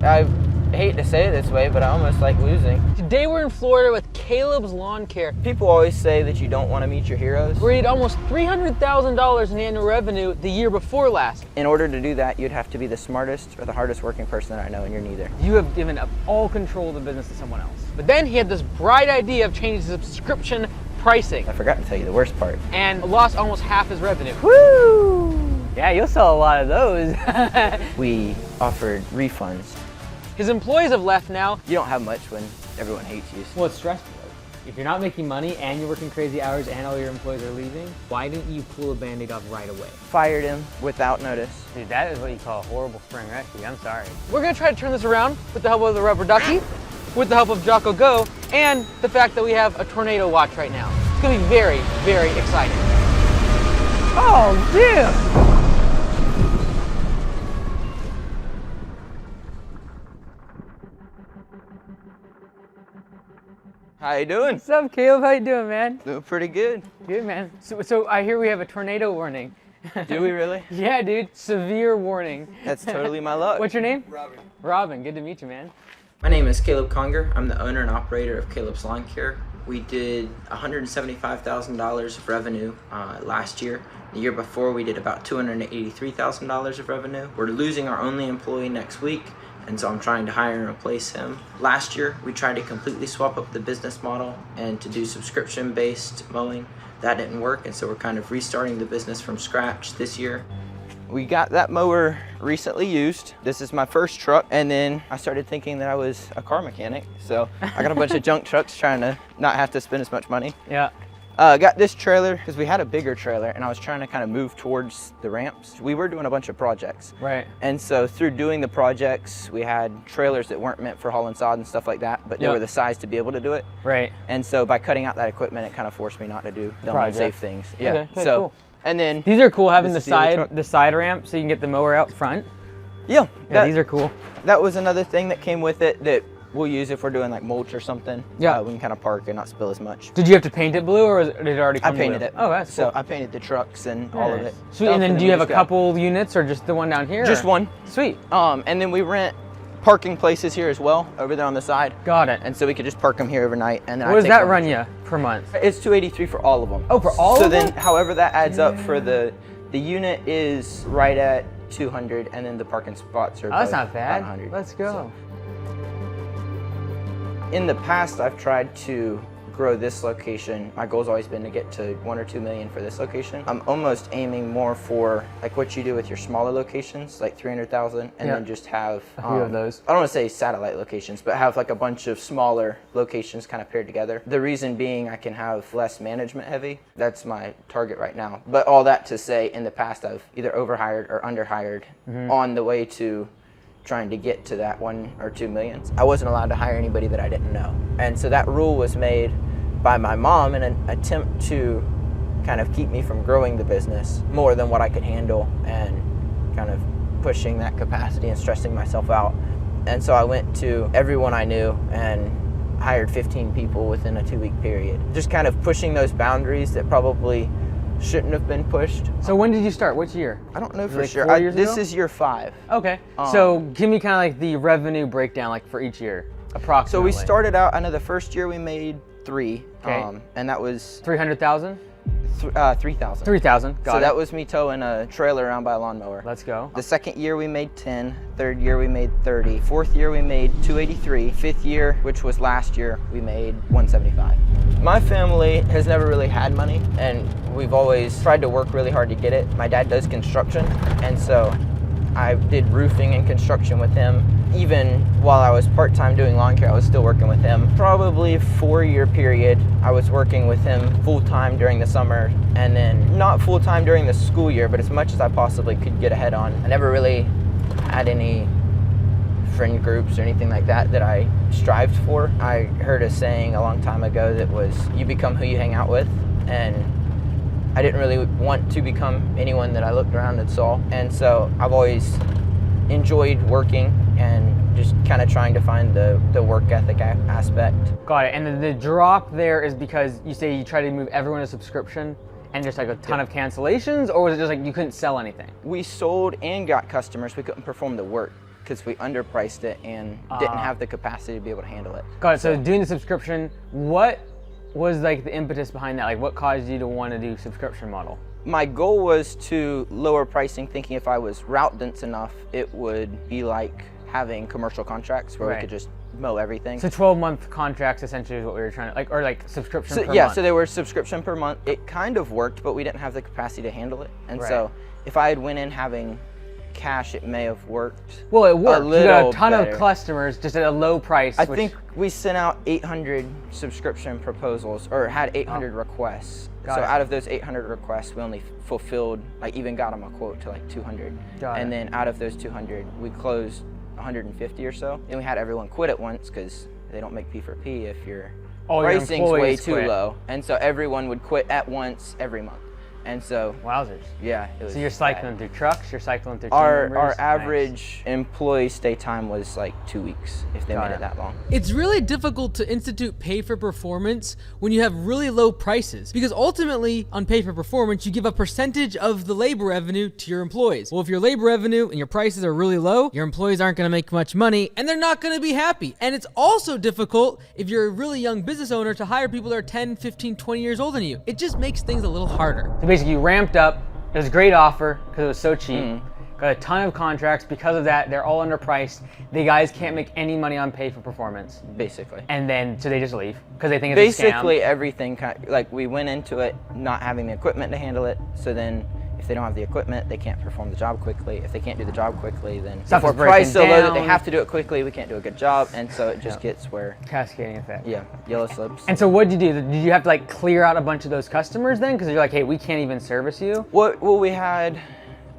I hate to say it this way, but I almost like losing. Today we're in Florida with Caleb's Lawn Care. People always say that you don't want to meet your heroes. We had almost $300,000 in annual revenue the year before last. In order to do that, you'd have to be the smartest or the hardest working person that I know, and you're neither. You have given up all control of the business to someone else. But then he had this bright idea of changing subscription pricing I forgot to tell you the worst part. and lost almost half his revenue. Woo! Yeah, you'll sell a lot of those. We offered refunds. His employees have left now. You don't have much when everyone hates you. Well, it's stressful. If you're not making money and you're working crazy hours and all your employees are leaving, why didn't you pull a Band-Aid off right away? Fired him without notice. Dude, that is what you call a horrible spring rescue. I'm sorry. We're gonna try to turn this around with the help of the Rubber Ducky, with the help of Jocko Go, and the fact that we have a tornado watch right now. It's gonna be very, very exciting. Oh, dude! How you doing? What's up, Caleb? How you doing, man? Doing pretty good. Good, man. So I hear we have a tornado warning. Do we really? Yeah, dude. Severe warning. That's totally my luck. What's your name? Robin. Robin. Good to meet you, man. My name is Caleb Conger. I'm the owner and operator of Caleb's Lawn Care. We did $175,000 of revenue last year. The year before, we did about $283,000 of revenue. We're losing our only employee next week, and so I'm trying to hire and replace him. Last year, we tried to completely swap up the business model and to do subscription-based mowing. That didn't work, and so we're kind of restarting the business from scratch this year. We got that mower recently used. This is my first truck, and then I started thinking that I was a car mechanic. So I got a bunch of junk trucks trying to not have to spend as much money. Yeah. Got this trailer because we had a bigger trailer, and I was trying to kind of move towards the ramps. We were doing a bunch of projects. Right. And so through doing the projects, we had trailers that weren't meant for hauling sod and stuff like that, but they were the size to be able to do it. Right. And so by cutting out that equipment, it kind of forced me not to do the Project. unsafe things. Yeah. Okay, So, cool. and then These are cool, having the This is the other truck. side ramp so you can get the mower out front. yeah, Yeah, these are cool. That was another thing that came with it that we'll use if we're doing like mulch or something. Yeah. We can kind of park and not spill as much. Did you have to paint it blue, or did it already I come painted blue? it. Oh, that's So cool. I painted the trucks and all of Nice. it. Sweet. And then do we you have a just got- couple units, or just the one down here? Just or? one. Sweet. And then we rent parking places here as well, over there on the side. Got it. And so we could just park them here overnight. And then What I does take that them. run you per month? It's $283 for all of them. Oh, for all so of then, them? however that adds up for the unit is right at 200, and then the parking spots are Oh, that's both not bad. about 100. Let's go. In the past, I've tried to grow this location. My goal's always been to get to 1 or 2 million for this location. I'm almost aiming more for like what you do with your smaller locations, like 300,000, and Yeah. then just have A few of those. I don't want to say satellite locations, but have like a bunch of smaller locations kind of paired together. The reason being I can have less management heavy. That's my target right now. But all that to say, in the past, I've either overhired or underhired on the way to trying to get to that 1 or 2 million. I wasn't allowed to hire anybody that I didn't know. And so that rule was made by my mom in an attempt to kind of keep me from growing the business more than what I could handle and kind of pushing that capacity and stressing myself out. And so I went to everyone I knew and hired 15 people within a 2-week period. Just kind of pushing those boundaries that probably shouldn't have been pushed. So when did you start? Which year? I don't know for Like sure. 4 years This ago? is year 5. Okay. So give me kind of like the revenue breakdown, like for each year, So approximately. we started out, I know the first year we made 3, Okay. and that was 300,000? 3,000. 3,000. Got So it. that was me towing a trailer around by a lawnmower. Let's go. The second year we made 10, third year we made 30, fourth year we made 283, fifth year, which was last year, we made 175. My family has never really had money, and we've always tried to work really hard to get it. My dad does construction, and so I did roofing and construction with him. Even while I was part-time doing lawn care, I was still working with him. Probably a 4-year period, I was working with him full-time during the summer, and then not full-time during the school year, but as much as I possibly could get ahead on. I never really had any friend groups or anything like that that I strived for. I heard a saying a long time ago that was, you become who you hang out with, and I didn't really want to become anyone that I looked around and saw. And so I've always enjoyed working and just kind of trying to find the work ethic aspect. Got it. And the drop there is because you say you try to move everyone to subscription and just like a ton of cancellations, or was it just like you couldn't sell anything? We sold and got customers, we couldn't perform the work. because we underpriced it and didn't have the capacity to be able to handle it. Got it. So doing the subscription, what was like the impetus behind that? Like what caused you to want to do subscription model? My goal was to lower pricing, thinking if I was route dense enough, it would be like having commercial contracts where we could just mow everything. So 12-month contracts essentially is what we were trying to, like, or like subscription per yeah, month. so they were subscription per month. It kind of worked, but we didn't have the capacity to handle it. And Right. so if I had went in having cash, it may have worked. Well, it worked. You got a little ton better. of customers just at a low price. I think we sent out 800 subscription proposals, or had 800 requests. Got So it. out of those 800 requests, we only fulfilled, like even got them a quote to like 200. Got and it. then out of those 200, we closed 150 or so. And we had everyone quit at once because they don't make P4P if your All your pricing's way employees too quit. low. And so everyone would quit at once every month. And so, Wowzers. yeah, it was So you're bad. cycling through trucks, you're cycling through team Our members? Nice. average employee stay time was like 2 weeks if they Got made it. it that long. It's really difficult to institute pay for performance when you have really low prices, because ultimately on pay for performance you give a percentage of the labor revenue to your employees. Well, if your labor revenue and your prices are really low, your employees aren't going to make much money and they're not going to be happy. And it's also difficult if you're a really young business owner to hire people that are 10, 15, 20 years older than you. It just makes things a little harder. So basically you ramped up, it was a great offer because it was so cheap. Mm-hmm. Got a ton of contracts. Because of that, they're all underpriced. The guys can't make any money on pay for performance. Basically. And then, so they just leave because they think it's a scam. Basically everything, like we went into it not having the equipment to handle it, so then if they don't have the equipment, they can't perform the job quickly. If they can't do the job quickly, then Stuff if is we're priced so breaking low that they down. have to do it quickly, we can't do a good job, and so it just gets where, Cascading effect. yeah, yellow slips. And so what'd you do? Did you have to like clear out a bunch of those customers then? Because you're like, hey, we can't even service you? Well, we had,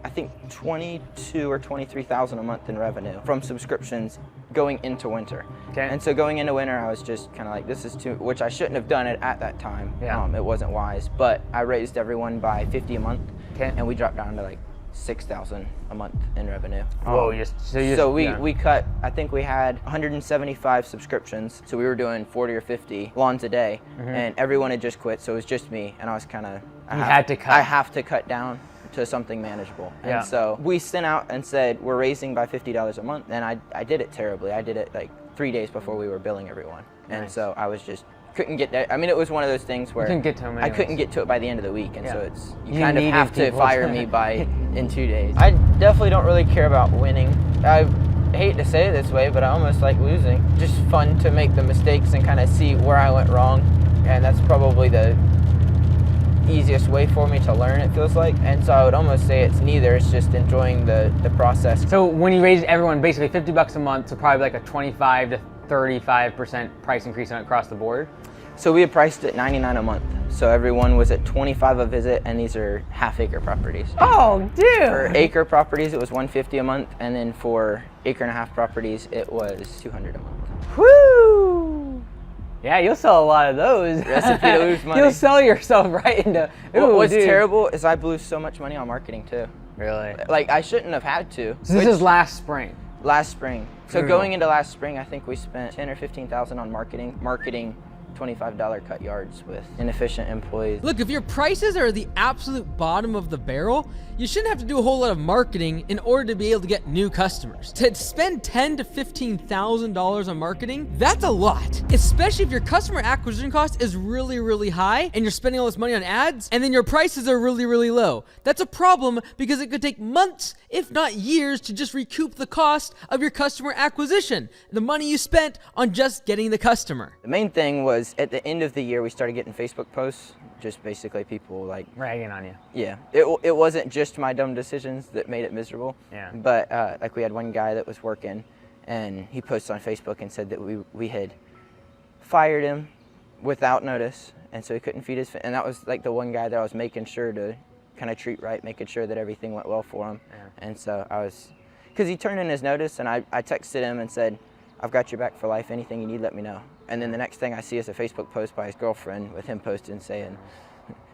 I think 22 or 23,000 a month in revenue from subscriptions going into winter. Okay. And so going into winter, I was just kind of like, this is too, which I shouldn't have done it at that time. Yeah. It wasn't wise, but I raised everyone by 50 a month, Okay. and we dropped down to like 6,000 a month in revenue. Whoa, So we cut, I think we had 175 subscriptions, so we were doing 40 or 50 lawns a day, and everyone had just quit, so it was just me, and I was kind of, had to cut. I have to cut down to something manageable. Yeah. And so we sent out and said, we're raising by $50 a month, and I did it terribly. I did it like 3 days before we were billing everyone. And Nice. so I was just, couldn't get that. I mean, it was one of those things where couldn't get to 'em I couldn't anyways. get to it by the end of the week, and so Yeah. it's, You you kind of needed have to people fire to- me by in 2 days. I definitely don't really care about winning. I hate to say it this way, but I almost like losing. Just fun to make the mistakes and kind of see where I went wrong, and that's probably the easiest way for me to learn, it feels like. And so I would almost say it's neither, it's just enjoying the process. So when you raised everyone basically $50 a month, so probably like a 25 to 35% price increase on across the board. So we had priced it $99 a month. So everyone was at $25 a visit, and these are half-acre properties. Oh, dude! For acre properties, it was $150 a month, and then for acre and a half properties, it was $200 a month. Woo! Yeah, you'll sell a lot of those. Recipe to lose money. You'll sell yourself right into. Ooh, What's dude. terrible is I blew so much money on marketing too. Really? Like I shouldn't have had to. So this which- is last spring. last spring. So Brutal. going into last spring, I think we spent 10 or 15,000 on marketing $25 cut yards with inefficient employees. Look, if your prices are the absolute bottom of the barrel, you shouldn't have to do a whole lot of marketing in order to be able to get new customers. To spend $10,000 to $15,000 on marketing, that's a lot. Especially if your customer acquisition cost is really, really high and you're spending all this money on ads and then your prices are really, really low. That's a problem because it could take months, if not years, to just recoup the cost of your customer acquisition, the money you spent on just getting the customer. The main thing was at the end of the year, we started getting Facebook posts, just basically people like, Ragging on you. yeah, it wasn't just my dumb decisions that made it miserable. Yeah. But like we had one guy that was working, and he posted on Facebook and said that we had fired him without notice, and so he couldn't feed his. And that was like the one guy that I was making sure to kind of treat right, making sure that everything went well for him. Yeah. And so I was, because he turned in his notice, and I texted him and said, I've got your back for life. Anything you need, let me know. And then the next thing I see is a Facebook post by his girlfriend with him posting saying,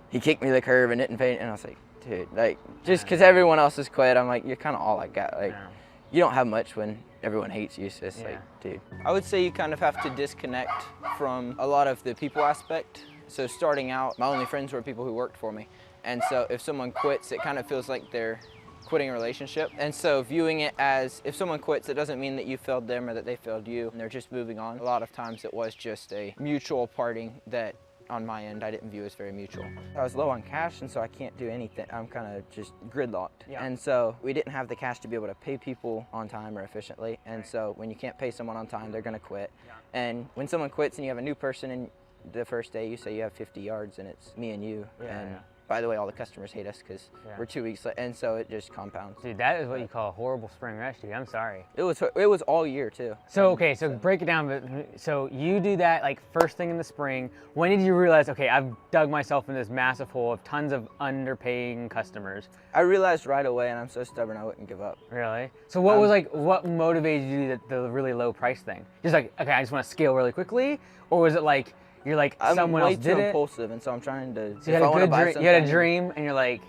he kicked me to the curb and didn't pay. And I was like, dude, like, just because everyone else has quit, I'm like, you're kind of all I got. Like, Yeah. you don't have much when everyone hates you. So it's Yeah. like, dude. I would say you kind of have to disconnect from a lot of the people aspect. So starting out, my only friends were people who worked for me. And so if someone quits, it kind of feels like they're quitting a relationship. And so viewing it as if someone quits, it doesn't mean that you failed them or that they failed you, and they're just moving on. A lot of times it was just a mutual parting that on my end I didn't view as very mutual. I was low on cash, and so I can't do anything. I'm kind of just gridlocked. Yeah. And so we didn't have the cash to be able to pay people on time or efficiently. And so when you can't pay someone on time, they're gonna quit. And when someone quits and you have a new person in the first day, you say you have 50 yards and it's me and you. And by the way, all the customers hate us because we're 2 weeks late, and so it just compounds. Dude, that is what you call a horrible spring rush, dude. I'm sorry. It was all year too. So, okay, so break it down. But so you do that like first thing in the spring. When did you realize, okay, I've dug myself in this massive hole of tons of underpaying customers? I realized right away, and I'm so stubborn I wouldn't give up. Really? So what was like, what motivated you to do the really low price thing? Just like, okay, I just want to scale really quickly? Or was it like, you're like, someone else did it? I'm way too impulsive, and so I'm trying to, So you had a good dream, you had a dream, and you're like,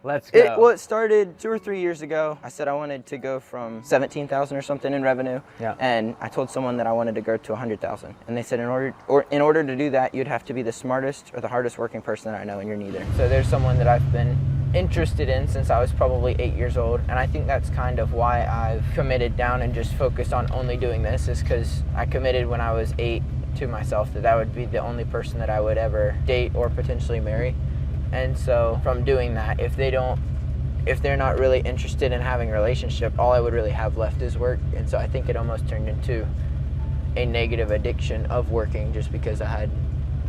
let's go. Well, it started 2 or 3 years ago. I said I wanted to go from 17,000 or something in revenue, and I told someone that I wanted to go to 100,000. And they said in order to do that, you'd have to be the smartest or the hardest working person that I know, and you're neither. So there's someone that I've been interested in since I was probably 8 years old, and I think that's kind of why I've committed down and just focused on only doing this, is because I committed when I was 8 to myself that that would be the only person that I would ever date or potentially marry. And so from doing that, if they're not really interested in having a relationship, all I would really have left is work. And so I think it almost turned into a negative addiction of working just because I had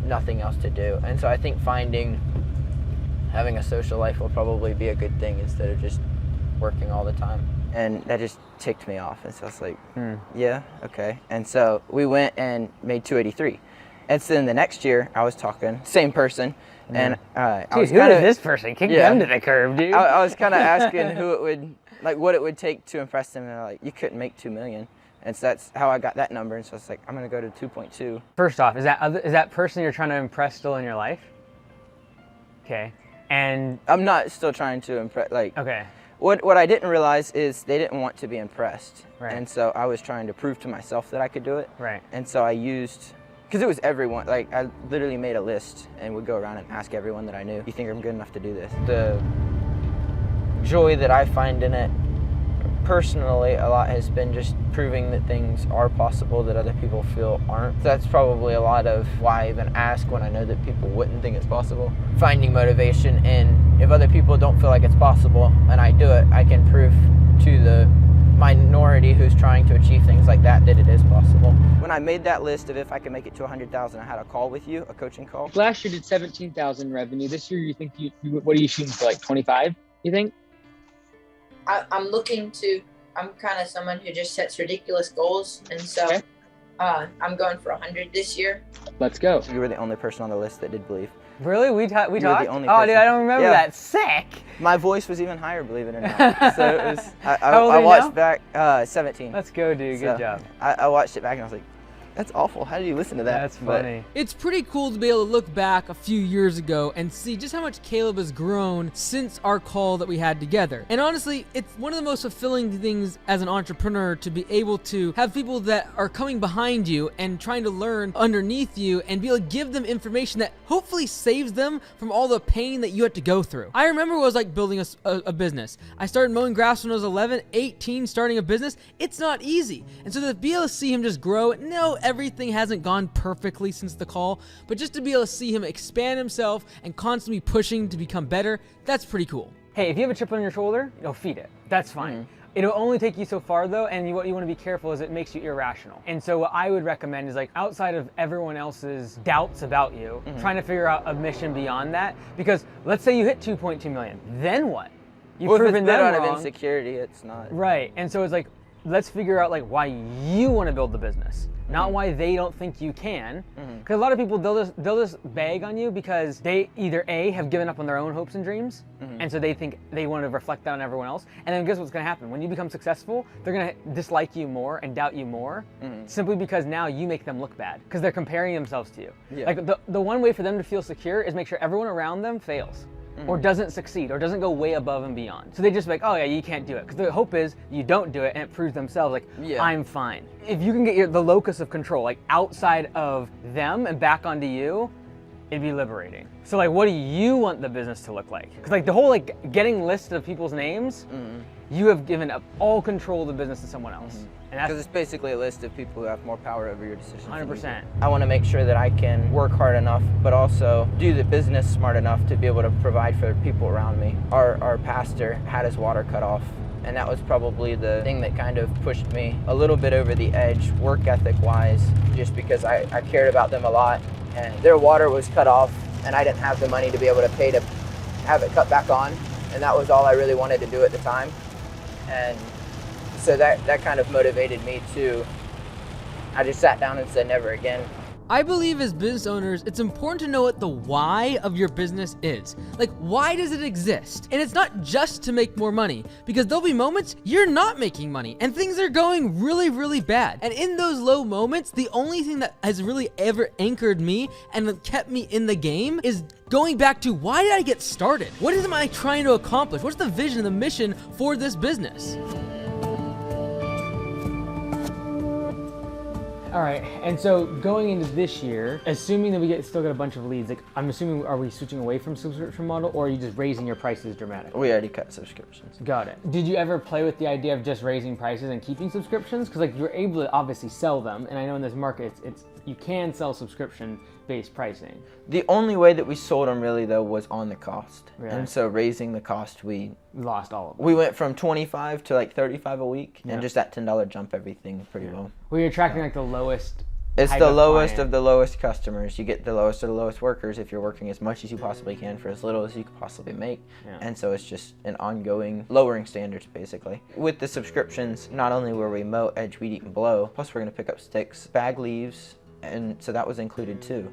nothing else to do. And so I think having a social life will probably be a good thing instead of just working all the time. And that just ticked me off. And so I was like, yeah, okay. And so we went and made 283. And so then the next year I was talking, same person. And I was who is this person? Kick them to the curb, dude. I was kind of asking what it would take to impress them. And they're like, you couldn't make 2 million. And so that's how I got that number. And so I was like, I'm going to go to 2.2. First off, is that person you're trying to impress still in your life? Okay. And I'm not still trying to impress, like, okay. What I didn't realize is they didn't want to be impressed. Right. And so I was trying to prove to myself that I could do it. Right. And so I used, because it was everyone, like I literally made a list and would go around and ask everyone that I knew, you think I'm good enough to do this? The joy that I find in it personally a lot has been just proving that things are possible that other people feel aren't. That's probably a lot of why I even ask when I know that people wouldn't think it's possible. Finding motivation in, if other people don't feel like it's possible and I do it, I can prove to the minority who's trying to achieve things like that it is possible. When I made that list of if I could make it to 100,000, I had a call with you, a coaching call. Last year did 17,000 revenue. This year, you think what are you shooting for, like 25? You think? I'm kind of someone who just sets ridiculous goals, and so I'm going for 100 this year. Let's go. You were the only person on the list that did believe. Really? We talked? You were the only Oh, person. dude, I don't remember that. Sick. My voice was even higher, believe it or not. So it was. How old are I you watched now? back 17. Let's go, dude. Good job. I watched it back and I was like, that's awful. How did you listen to that? That's funny. It's pretty cool to be able to look back a few years ago and see just how much Caleb has grown since our call that we had together. And honestly, it's one of the most fulfilling things as an entrepreneur to be able to have people that are coming behind you and trying to learn underneath you and be able to give them information that hopefully saves them from all the pain that you had to go through. I remember what it was like building a business. I started mowing grass when I was 11, 18, starting a business. It's not easy. And so to be able to see him just grow, no, everything hasn't gone perfectly since the call, but just to be able to see him expand himself and constantly pushing to become better, that's pretty cool. Hey, if you have a chip on your shoulder, feed it. That's fine. It'll only take you so far though, and what you want to be careful is it makes you irrational. And so what I would recommend is, like, outside of everyone else's doubts about you, trying to figure out a mission beyond that. Because let's say you hit 2.2 million, then what? You've proven them out wrong. of insecurity, it's not. Right, and so it's like, let's figure out like why you want to build the business, not why they don't think you can. Because a lot of people, they'll just bag on you because they either A, have given up on their own hopes and dreams, and so they think they want to reflect that on everyone else. And then guess what's going to happen? When you become successful, they're going to dislike you more and doubt you more, simply because now you make them look bad because they're comparing themselves to you. Yeah. Like the one way for them to feel secure is make sure everyone around them fails. Or doesn't succeed, or doesn't go way above and beyond. So they just be like, oh yeah, you can't do it. Because the hope is you don't do it and it proves themselves like, I'm fine. If you can get the locus of control, like outside of them and back onto you, it'd be liberating. So like, what do you want the business to look like? Because like the whole like getting lists of people's names, you have given up all control of the business to someone else. And Because that's it's basically a list of people who have more power over your decisions. than you do. 100%. I want to make sure that I can work hard enough, but also do the business smart enough to be able to provide for the people around me. Our pastor had his water cut off, and that was probably the thing that kind of pushed me a little bit over the edge, work ethic wise, just because I cared about them a lot. And their water was cut off, and I didn't have the money to be able to pay to have it cut back on. And that was all I really wanted to do at the time. And so that kind of motivated me too. I just sat down and said never again. I believe as business owners, it's important to know what the why of your business is. Like, why does it exist? And it's not just to make more money, because there'll be moments you're not making money and things are going really, really bad. And in those low moments, the only thing that has really ever anchored me and kept me in the game is going back to, why did I get started? What am I trying to accomplish? What's the vision and the mission for this business? All right, and so going into this year, assuming that we still get a bunch of leads, like I'm assuming, are we switching away from subscription model, or are you just raising your prices dramatically? We already cut subscriptions. Got it. Did you ever play with the idea of just raising prices and keeping subscriptions? Because like you're able to obviously sell them, and I know in this market, it's you can sell subscription-based pricing. The only way that we sold them really though was on the cost. Really? And so raising the cost, we Lost all of them. went from 25 to like 35 a week, Yeah. and just that $10 jump everything pretty well. Well, you're attracting like the lowest. It's type the of lowest client. of the lowest customers. You get the lowest of the lowest workers if you're working as much as you possibly can for as little as you could possibly make. Yeah. And so it's just an ongoing lowering standards basically. With the subscriptions, not only were we mow, edge, weed eat, and blow, plus we're gonna pick up sticks, bag leaves, and so that was included too.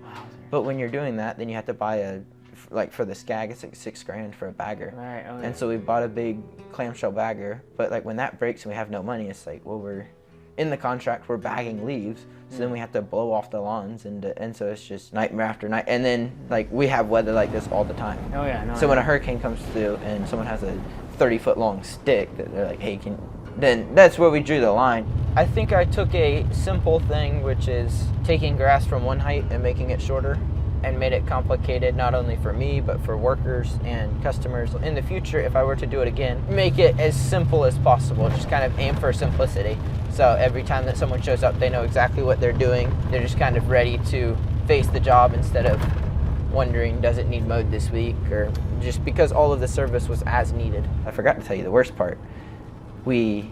But when you're doing that, then you have to buy like for the Skag, it's like $6,000 for a bagger. Right. Oh, yeah. And so we bought a big clamshell bagger, but like when that breaks and we have no money, it's like, well, we're in the contract, we're bagging leaves, so then we have to blow off the lawns, and so it's just nightmare after night. And then like we have weather like this all the time. Oh yeah. No. So when a hurricane comes through and someone has a 30-foot long stick that they're like, hey, then that's where we drew the line. I think I took a simple thing, which is taking grass from one height and making it shorter, and made it complicated not only for me but for workers and customers. In the future, if I were to do it again, make it as simple as possible, just kind of aim for simplicity. So every time that someone shows up, they know exactly what they're doing. They're just kind of ready to face the job instead of wondering, does it need mowed this week? Or just because all of the service was as needed. I forgot to tell you the worst part. We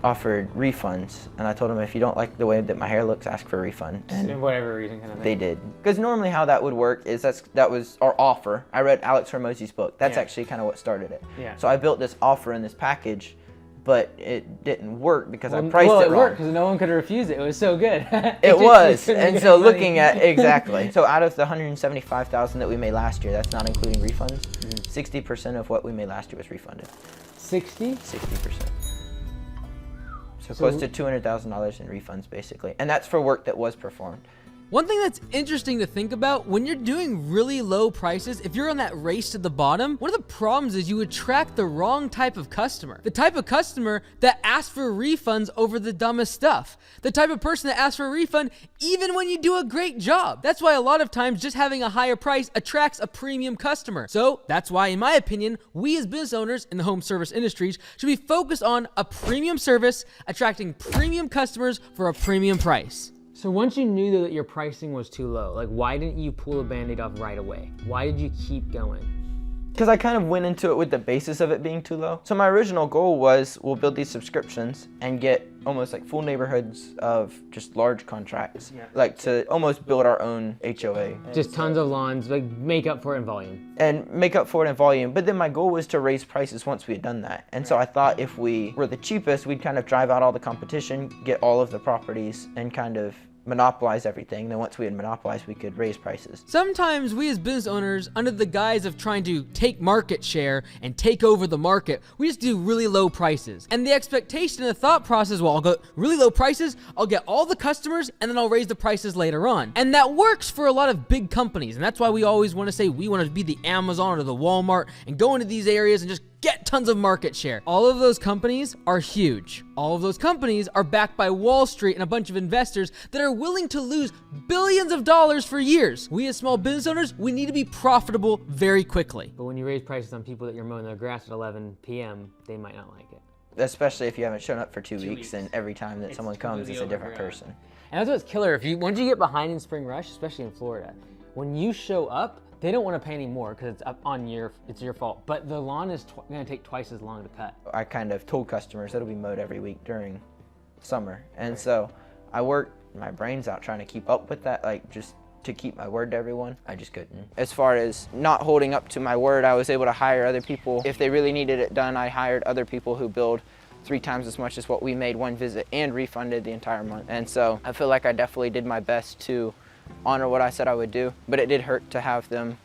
offered refunds, and I told them if you don't like the way that my hair looks, ask for a refund. For whatever reason, kind of thing. They did. Because normally how that would work is that was our offer. I read Alex Hormozi's book. That's Yeah. actually kind of what started it. Yeah. So I built this offer in this package, but it didn't work because I priced well, it it wrong. worked because no one could refuse it. It was so good. It was, couldn't and get so any money. looking at exactly. So out of the 175,000 that we made last year, that's not including refunds. 60% of what we made last year was refunded. 60. 60%. So close to $200,000 in refunds, basically, and that's for work that was performed. One thing that's interesting to think about, when you're doing really low prices, if you're on that race to the bottom, one of the problems is you attract the wrong type of customer. The type of customer that asks for refunds over the dumbest stuff. The type of person that asks for a refund even when you do a great job. That's why a lot of times just having a higher price attracts a premium customer. So that's why, in my opinion, we as business owners in the home service industries should be focused on a premium service, attracting premium customers for a premium price. So once you knew though that your pricing was too low, like why didn't you pull a Band-Aid off right away? Why did you keep going? Because I kind of went into it with the basis of it being too low. So my original goal was we'll build these subscriptions and get almost like full neighborhoods of just large contracts. Yeah. Like to almost build our own HOA. Just tons of lawns, like make up for it in volume. And make up for it in volume. But then my goal was to raise prices once we had done that. And so I thought if we were the cheapest, we'd kind of drive out all the competition, get all of the properties, and kind of monopolize everything. Then once we had monopolized, we could raise prices. Sometimes we as business owners, under the guise of trying to take market share and take over the market, we just do really low prices. And the expectation and the thought process, well, I'll go really low prices, I'll get all the customers, and then I'll raise the prices later on. And that works for a lot of big companies. And that's why we always want to say we want to be the Amazon or the Walmart and go into these areas and just get tons of market share. All of those companies are huge. All of those companies are backed by Wall Street and a bunch of investors that are willing to lose billions of dollars for years. We as small business owners, we need to be profitable very quickly. But when you raise prices on people that you're mowing their grass at 11 p.m., they might not like it. Especially if you haven't shown up for 2 weeks and every time that someone comes, it's a different person. And that's what's killer. Once you get behind in spring rush, especially in Florida, when you show up, they don't want to pay any more because it's up on it's your fault. But the lawn is going to take twice as long to cut. I kind of told customers it'll be mowed every week during summer. And so I worked my brains out trying to keep up with that, like just to keep my word to everyone. I just couldn't. As far as not holding up to my word, I was able to hire other people. If they really needed it done, I hired other people who billed 3 times as much as what we made one visit and refunded the entire month. And so I feel like I definitely did my best to honor what I said I would do, but it did hurt to have them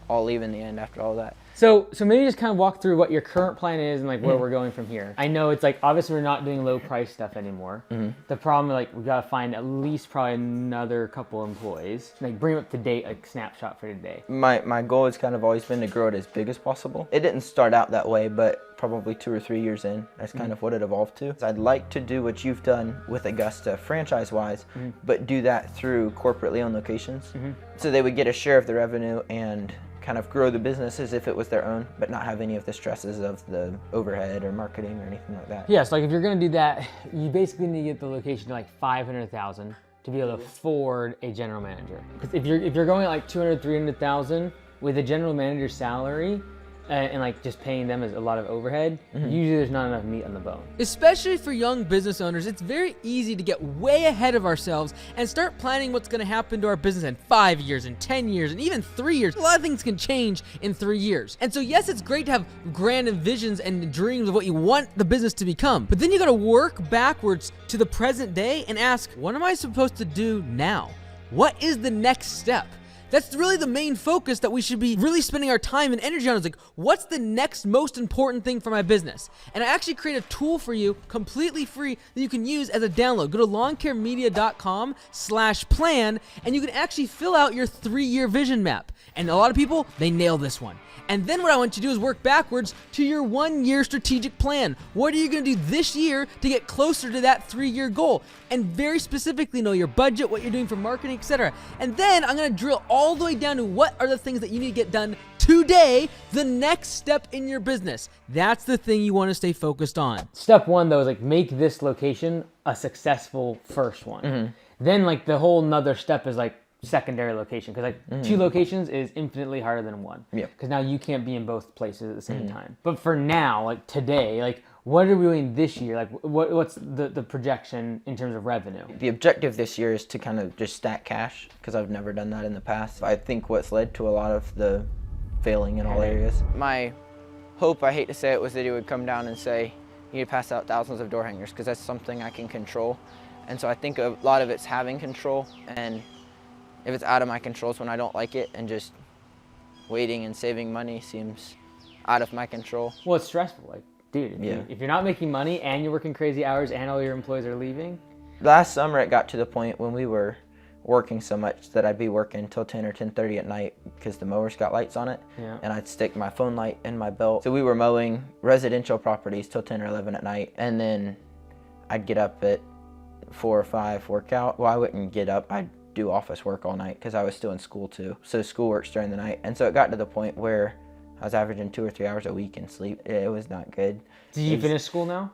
all leave in the end after all that. So maybe just kind of walk through what your current plan is and like where we're going from here. I know it's like, obviously we're not doing low price stuff anymore. The problem, like we got to find at least probably another couple employees, like bring them up to date, like snapshot for today. My goal has kind of always been to grow it as big as possible. It didn't start out that way, but probably 2 or 3 years in, that's kind of what it evolved to. I'd like to do what you've done with Augusta franchise-wise, but do that through corporately owned locations. So they would get a share of the revenue and kind of grow the business as if it was their own, but not have any of the stresses of the overhead or marketing or anything like that. Yeah, so like if you're gonna do that, you basically need to get the location to like 500,000 to be able to afford a general manager. Because if you're going at like 200, 300,000 with a general manager's salary and like just paying them as a lot of overhead, usually there's not enough meat on the bone. Especially for young business owners, it's very easy to get way ahead of ourselves and start planning what's going to happen to our business in 5 years, in 10 years, and even 3 years. A lot of things can change in 3 years. And so yes, it's great to have grand visions and dreams of what you want the business to become. But then you got to work backwards to the present day and ask, what am I supposed to do now? What is the next step? That's really the main focus that we should be really spending our time and energy on, is like, what's the next most important thing for my business? And I actually create a tool for you completely free that you can use as a download. Go to lawncaremedia.com/plan and you can actually fill out your 3-year vision map. And a lot of people, they nail this one. And then what I want you to do is work backwards to your 1-year strategic plan. What are you going to do this year to get closer to that 3-year goal? And very specifically know your budget, what you're doing for marketing, etc. And then I'm going to drill all the way down to what are the things that you need to get done today, the next step in your business. That's the thing you want to stay focused on. Step 1 though is like make this location a successful first one. Then like the whole nother step is like secondary location, because like 2 locations is infinitely harder than 1. Yeah. Because now you can't be in both places at the same time. But for now, like today, like what are we doing this year? Like what's the projection in terms of revenue? The objective this year is to kind of just stack cash, because I've never done that in the past. I think what's led to a lot of the failing in all areas. My hope, I hate to say it, was that he would come down and say, you need to pass out thousands of door hangers, because that's something I can control. And so I think a lot of it's having control, and if it's out of my control, it's when I don't like it, and just waiting and saving money seems out of my control. Well, it's stressful. Like, dude, if you're not making money and you're working crazy hours and all your employees are leaving. Last summer, it got to the point when we were working so much that I'd be working till 10 or 10:30 at night because the mower's got lights on it, and I'd stick my phone light in my belt. So we were mowing residential properties till 10 or 11 at night, and then I'd get up at 4 or 5, work out. Well, I wouldn't get up. I'd do office work all night because I was still in school too. So school works during the night. And so it got to the point where I was averaging 2 or 3 hours a week in sleep. It was not good. Did you finish school now?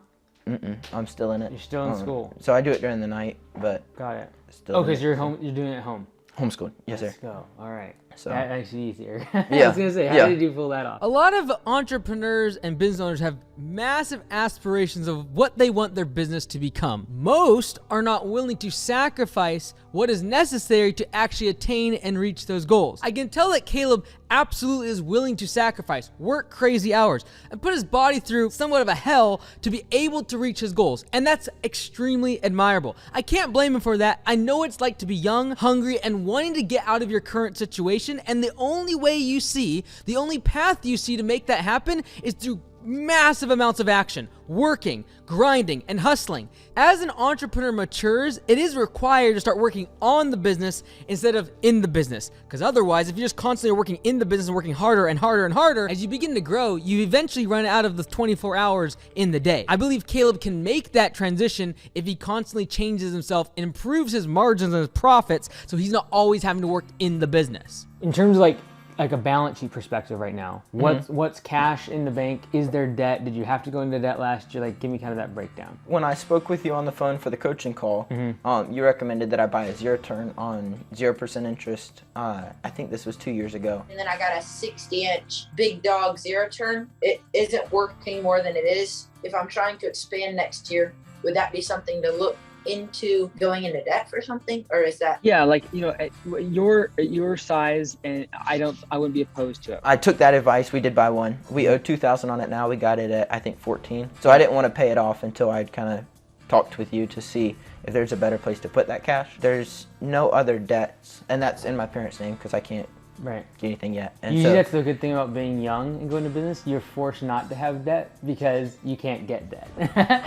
I'm still in it. You're still in school. So I do it during the night, but got it. Still oh, because you're home. You're doing it at home. Homeschooled. Yes, Let's sir. go. All right. So that makes it easier. Yeah. I was gonna say, how did you pull that off? A lot of entrepreneurs and business owners have massive aspirations of what they want their business to become. Most are not willing to sacrifice what is necessary to actually attain and reach those goals. I can tell that Caleb absolutely is willing to sacrifice, work crazy hours, and put his body through somewhat of a hell to be able to reach his goals. And that's extremely admirable. I can't blame him for that. I know it's like to be young, hungry, and wanting to get out of your current situation. And the only way you see, the only path you see to make that happen is through massive amounts of action, working, grinding, and hustling. As an entrepreneur matures, it is required to start working on the business instead of in the business. Because otherwise, if you're just constantly working in the business and working harder and harder and harder, as you begin to grow, you eventually run out of the 24 hours in the day. I believe Caleb can make that transition if he constantly changes himself and improves his margins and his profits, so he's not always having to work in the business. In terms of like a balance sheet perspective right now, what's cash in the bank? Is there debt? Did you have to go into debt last year? Like, give me kind of that breakdown. When I spoke with you on the phone for the coaching call, you recommended that I buy a zero turn on 0% interest. I think this was 2 years ago. And then I got a 60-inch big dog zero turn. It isn't working more than it is. If I'm trying to expand next year, would that be something to look into going into debt for something, or is that? Yeah, like, you know, at your size, and I wouldn't be opposed to it. I took that advice. We did buy one. We owe $2,000 on it now. We got it at, I think, 14. So I didn't want to pay it off until I'd kind of talked with you to see if there's a better place to put that cash. There's no other debts, and that's in my parents' name because I can't get anything yet. And Usually so that's the good thing about being young and going to business. You're forced not to have debt because you can't get debt.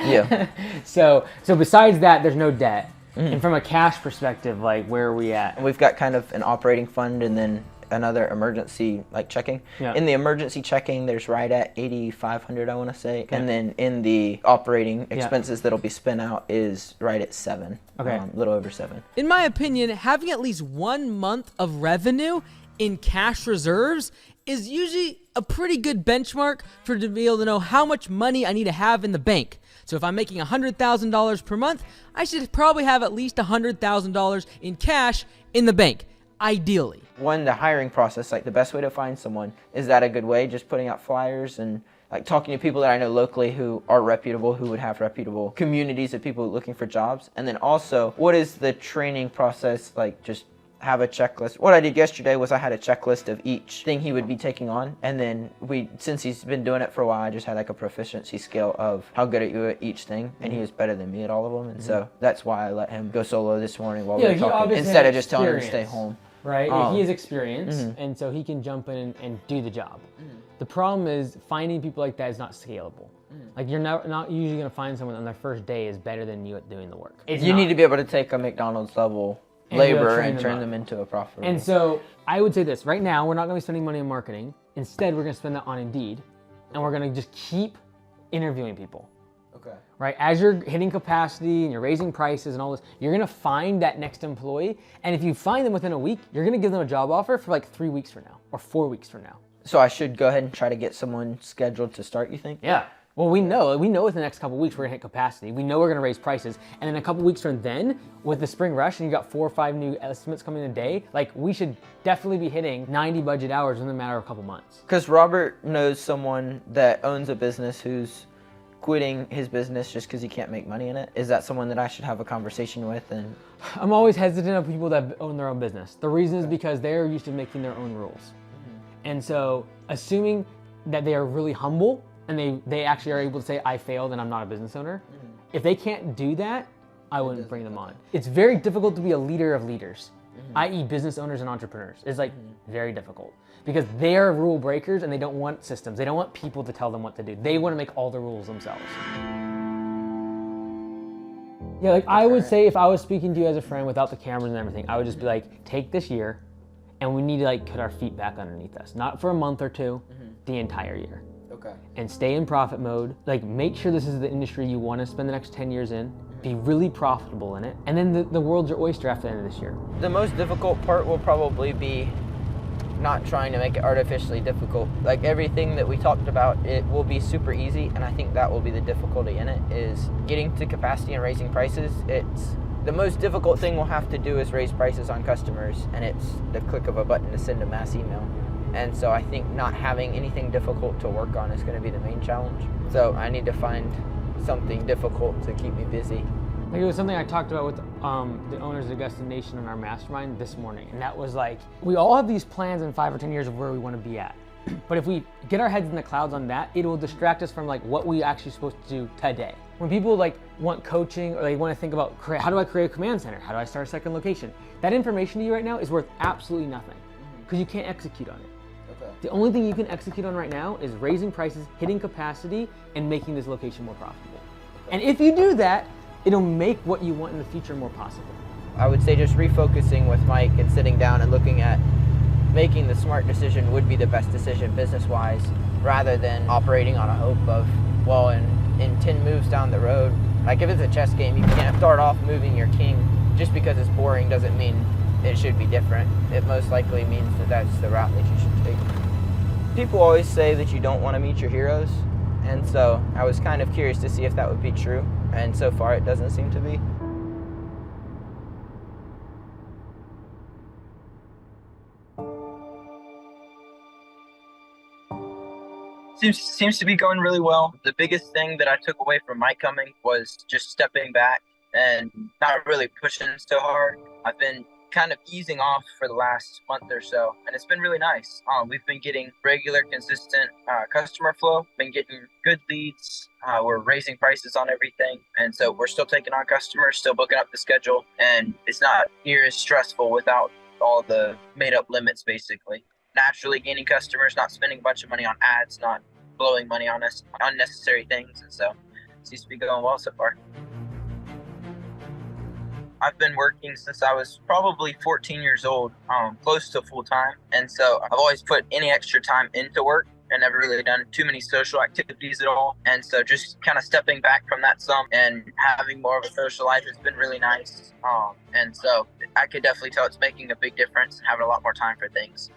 Yeah. So besides that, there's no debt. And from a cash perspective, like, where are we at? we've got kind of an operating fund and then another emergency like checking. Yeah. In the emergency checking, there's right at $8,500, I want to say. And then in the operating expenses that'll be spent out is right at 7. Okay. A little over 7. In my opinion, having at least 1 month of revenue in cash reserves is usually a pretty good benchmark for to be able to know how much money I need to have in the bank. So if I'm making $100,000 per month, I should probably have at least $100,000 in cash in the bank, ideally. One, the hiring process, like the best way to find someone, is that a good way? Just putting out flyers and like talking to people that I know locally who are reputable, who would have reputable communities of people looking for jobs. And then also, what is the training process like? Just have a checklist. What I did yesterday was I had a checklist of each thing he would be taking on, and then since he's been doing it for a while, I just had like a proficiency scale of how good are you at each thing, and he was better than me at all of them, and so that's why I let him go solo this morning while we were talking, instead of just telling him to stay home. Right? He has experience, and so he can jump in and do the job. The problem is finding people like that is not scalable. Like, you're not usually going to find someone on their first day is better than you at doing the work. You need to be able to take a McDonald's level labor and turn them into a profitable. And so I would say this, right now, we're not going to be spending money on marketing. Instead, we're going to spend that on Indeed, and we're going to just keep interviewing people. Okay. Right? As you're hitting capacity and you're raising prices and all this, you're going to find that next employee. And if you find them within a week, you're going to give them a job offer for like 3 weeks from now or 4 weeks from now. So I should go ahead and try to get someone scheduled to start, you think? Yeah. Well, we know within the next couple of weeks we're gonna hit capacity. We know we're gonna raise prices, and then a couple of weeks from then, with the spring rush, and you got 4 or 5 new estimates coming in a day, like, we should definitely be hitting 90 budget hours in a matter of a couple months. Because Robert knows someone that owns a business who's quitting his business just because he can't make money in it. Is that someone that I should have a conversation with? And I'm always hesitant of people that own their own business. The reason is because they're used to making their own rules, and so assuming that they are really humble and they actually are able to say, I failed and I'm not a business owner. If they can't do that, I wouldn't bring them on. It's very difficult to be a leader of leaders, i.e. business owners and entrepreneurs. It's like very difficult because they're rule breakers and they don't want systems. They don't want people to tell them what to do. They want to make all the rules themselves. Yeah, like I would say if I was speaking to you as a friend without the cameras and everything, I would just be like, take this year and we need to like put our feet back underneath us. Not for a month or two, the entire year. okay. And stay in profit mode. Like, make sure this is the industry you want to spend the next 10 years in. Be really profitable in it. And then the world's your oyster after the end of this year. The most difficult part will probably be not trying to make it artificially difficult. Like everything that we talked about, it will be super easy, and I think that will be the difficulty in it, is getting to capacity and raising prices. It's the most difficult thing we'll have to do is raise prices on customers, and it's the click of a button to send a mass email. And so I think not having anything difficult to work on is going to be the main challenge. So I need to find something difficult to keep me busy. Like, it was something I talked about with the owners of Augusta Nation in our mastermind this morning. And that was like, we all have these plans in 5 or 10 years of where we want to be at. But if we get our heads in the clouds on that, it will distract us from like what we actually supposed to do today. When people like want coaching or they want to think about, how do I create a command center? How do I start a second location? That information to you right now is worth absolutely nothing because you can't execute on it. Okay. The only thing you can execute on right now is raising prices, hitting capacity, and making this location more profitable. And if you do that, it'll make what you want in the future more possible. I would say just refocusing with Mike and sitting down and looking at making the smart decision would be the best decision business-wise, rather than operating on a hope of, well, in 10 moves down the road. Like if it's a chess game, you can't start off moving your king. Just because it's boring doesn't mean it should be different. It most likely means that that's the route that you should take. People always say that you don't want to meet your heroes, and so I was kind of curious to see if that would be true, and so far it doesn't seem to be. Seems to be going really well. The biggest thing that I took away from my coming was just stepping back and not really pushing so hard. I've been kind of easing off for the last month or so, and it's been really nice. We've been getting regular, consistent customer flow, been getting good leads. We're raising prices on everything, and so we're still taking on customers, still booking up the schedule, and it's not near as stressful without all the made-up limits, basically. Naturally gaining customers, not spending a bunch of money on ads, not blowing money on us, unnecessary things, and so it seems to be going well so far. I've been working since I was probably 14 years old, close to full time, and so I've always put any extra time into work and never really done too many social activities at all, and so just kind of stepping back from that some and having more of a social life has been really nice, and so I could definitely tell it's making a big difference and having a lot more time for things.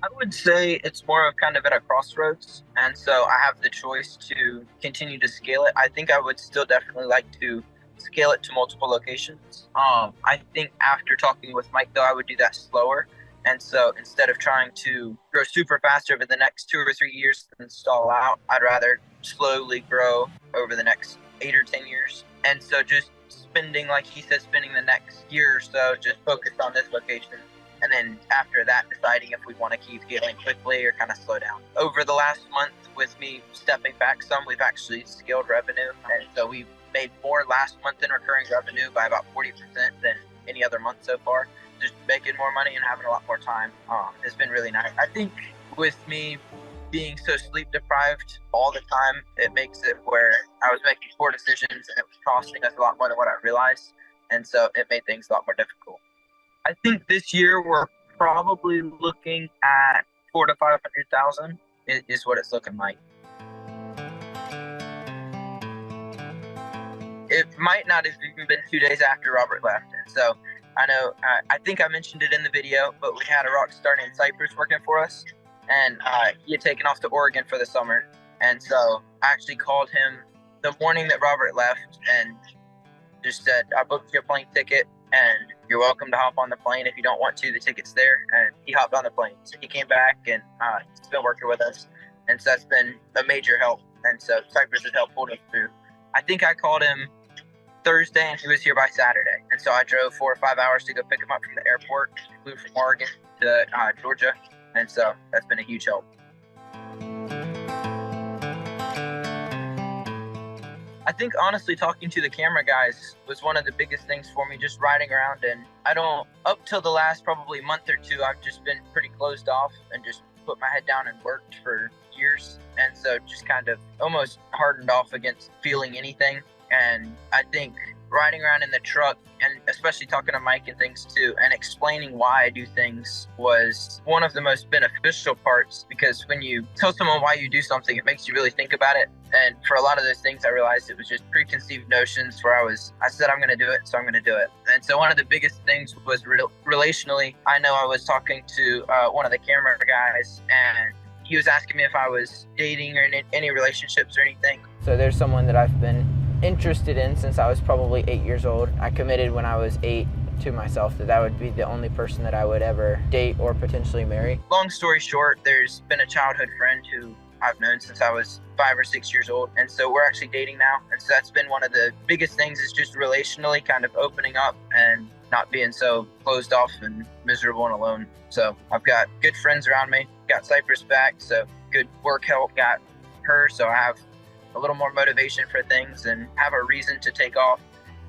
I would say it's more of kind of at a crossroads, and so I have the choice to continue to scale it. I think I would still definitely like to scale it to multiple locations. I think after talking with Mike, though, I would do that slower, and so instead of trying to grow super fast over the next 2 or 3 years and stall out, I'd rather slowly grow over the next 8 or 10 years, and so just spending, like he said, spending the next year or so just focused on this location. And then after that, deciding if we want to keep scaling quickly or kind of slow down. Over the last month, with me stepping back some, we've actually scaled revenue. And so we've made more last month in recurring revenue by about 40% than any other month so far. Just making more money and having a lot more time has been really nice. I think with me being so sleep deprived all the time, it makes it where I was making poor decisions and it was costing us a lot more than what I realized. And so it made things a lot more difficult. I think this year we're probably looking at 400,000 to 500,000 is what it's looking like. It might not have even been 2 days after Robert left. And so I know, I think I mentioned it in the video, but we had a rock star named Cypress working for us, and he had taken off to Oregon for the summer. And so I actually called him the morning that Robert left and just said, I booked your plane ticket, and you're welcome to hop on the plane. If you don't want to, the ticket's there. And he hopped on the plane. So he came back and he's been working with us. And so that's been a major help. And so Cypress has helped pull us through. I think I called him Thursday and he was here by Saturday. And so I drove 4 or 5 hours to go pick him up from the airport. Flew from Oregon to Georgia. And so that's been a huge help. I think honestly talking to the camera guys was one of the biggest things for me, just riding around. And up till the last probably month or two, I've just been pretty closed off and just put my head down and worked for years. And so just kind of almost hardened off against feeling anything. And I think riding around in the truck and especially talking to Mike and things too and explaining why I do things was one of the most beneficial parts, because when you tell someone why you do something, it makes you really think about it. And for a lot of those things, I realized it was just preconceived notions where I said I'm going to do it, so I'm going to do it. And so one of the biggest things was relationally. I know I was talking to one of the camera guys, and he was asking me if I was dating or in any relationships or anything. So there's someone that I've been interested in since I was probably 8 years old. I committed when I was 8 to myself that would be the only person that I would ever date or potentially marry. Long story short, there's been a childhood friend who I've known since I was 5 or 6 years old, and so we're actually dating now. And so that's been one of the biggest things, is just relationally kind of opening up and not being so closed off and miserable and alone. So I've got good friends around me, got Cypress back, so good work help, got her, so I have a little more motivation for things and have a reason to take off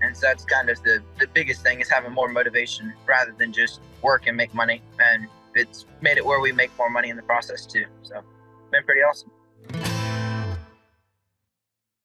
And so that's kind of the biggest thing, is having more motivation rather than just work and make money. And it's made it where we make more money in the process too. So it's been pretty awesome.